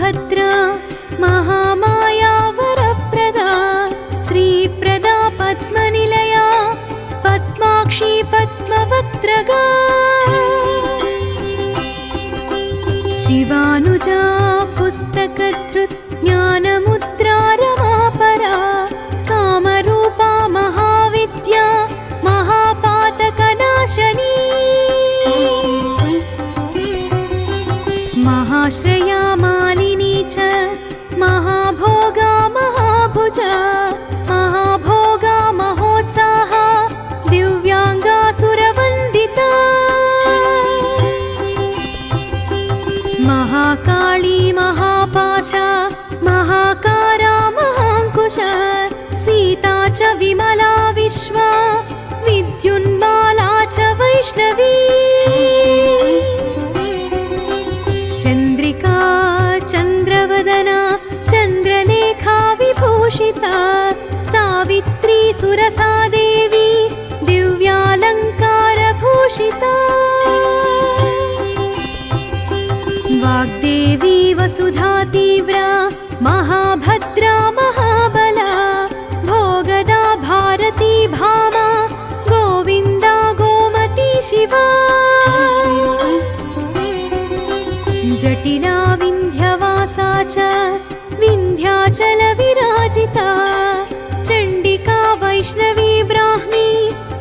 महाभद्रा महामाया वरप्रदा श्रीप्रदा पद्मनिलया पद्माक्षी पद्मवक्त्रगा शिवानुजा पुस्तकधृत् ज्ञानमुद्रा रमापरा कामरूपा महाविद्या महापातकनाशनी महाश्रया मालिनी च महाभोगा महाभुजा महाभोगा महोत्साहा दिव्यांगा सुरवन्दिता महाकाली महापाशा महाकारा महाङ्कुशा सीता च विमला विश्वा विद्युन्माला च वैष्णवी चन्द्रिका चन्द्रवदना चन्द्रलेखा विभूषिता सावित्री सुरसा देवी दिव्यालङ्कारभूषिता वाग्देवी वसुधा तीव्रा महाभद्रा महाबला भोगदा भारती भामा गोविन्दा गोमती शिवा जटिला विन्ध्यवासा च विन्ध्याचल विराजिता चण्डिका वैष्णवी ब्राह्मी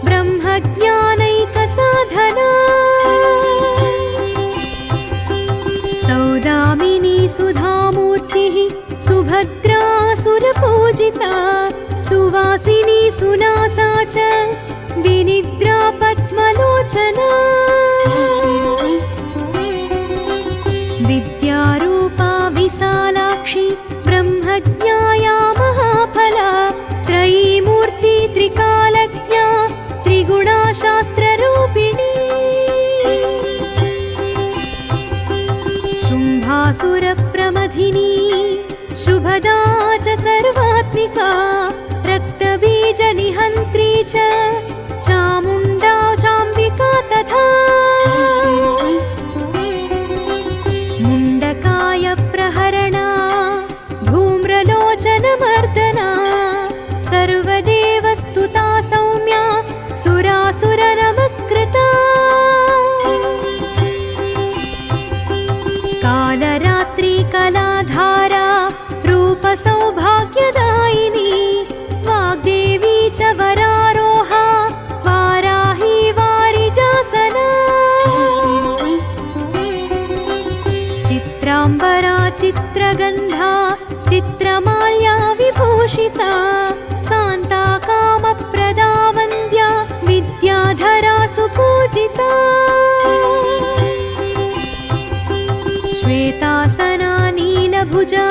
ब्रह्मज्ञानैकसाधना सौदामिनी सुधामूर्तिः सुभद्रा सुरपूजिता सुवासिनी सुनासा च विनिद्रा पद्मलोचना विद्यारूपा विशालाक्षी ब्रह्मज्ञाया महाफला त्रयीमूर्ति त्रिकालज्ञा त्रिगुणा शास्त्ररूपिणी शुम्भासुरप्रमथिनी शुभदा च सर्वात्मिका रक्तबीजनिहन्त्री च चामुण्डा चाम्बिका तथा मुण्डकाय प्रहरणा धूम्रलोचनमर्दना सर्वदेवस्तुता सौम्या सुरासुरनमस्कृता कालरात्रि कलाधारा रूपसौभाग्यदायिनी वाग्देवी च वरारोहा वाराही वारिजासना चित्राम्बरा चित्रगन्धा चित्रमाल्या विभूषिता कान्ता कामप्रदा वन्द्या विद्याधरा सुपूजिता श्वेतासना नीलभुजा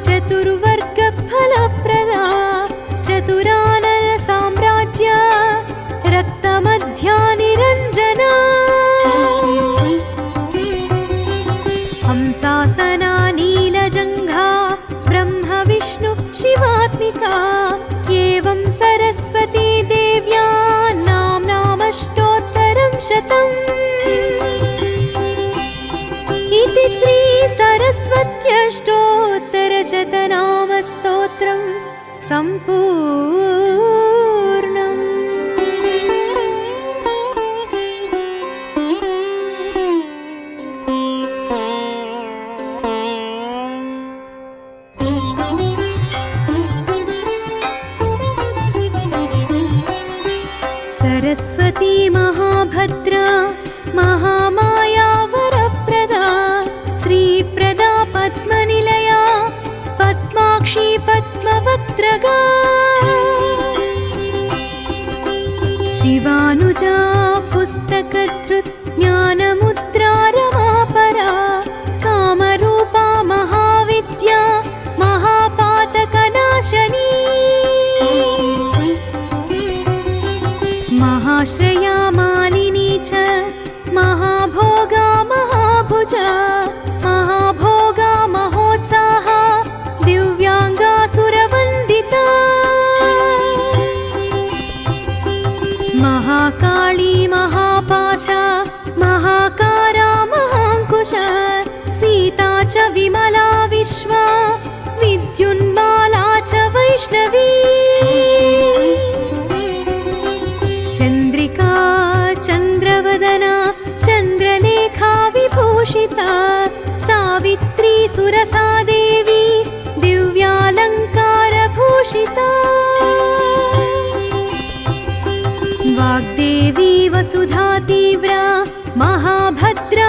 चतुर्वर्गफलप्रदा चतुरानन साम्राज्य रक्तमध्या निरञ्जना हंसासना नीलजङ्घा ब्रह्म विष्णु शिवात्मिका एवं सरस्वती देव्या नाम्नामष्टोत्तरं शतम् इति श्री सरस्वत्यष्टोत्तरशतनामस्तोत्रं सम्पूर्णम्। सरस्वती महाभद्रा महामाया वरप्रदा श्रीप्रदा पद्मनिलया पद्माक्षी पद्मवक्त्रगा शिवानुजा पुस्तकधृत् ज्ञानमुद्रा रमापरा कामरूपा महाविद्या महापातकनाशनी महाश्रया मालिनी च महाभोगा महाभुजा महाभोगा महोत्साहा दिव्यांगा सुरवन्दिता महाकाली महापाशा महाकारा च विमला विश्वा विद्युन्माला च वैष्णवी चन्द्रिका चन्द्रवदना चन्द्रलेखा विभूषिता सावित्री सुरसा देवी दिव्यालङ्कारभूषिता वाग्देवी वसुधा तीव्रा महाभद्रा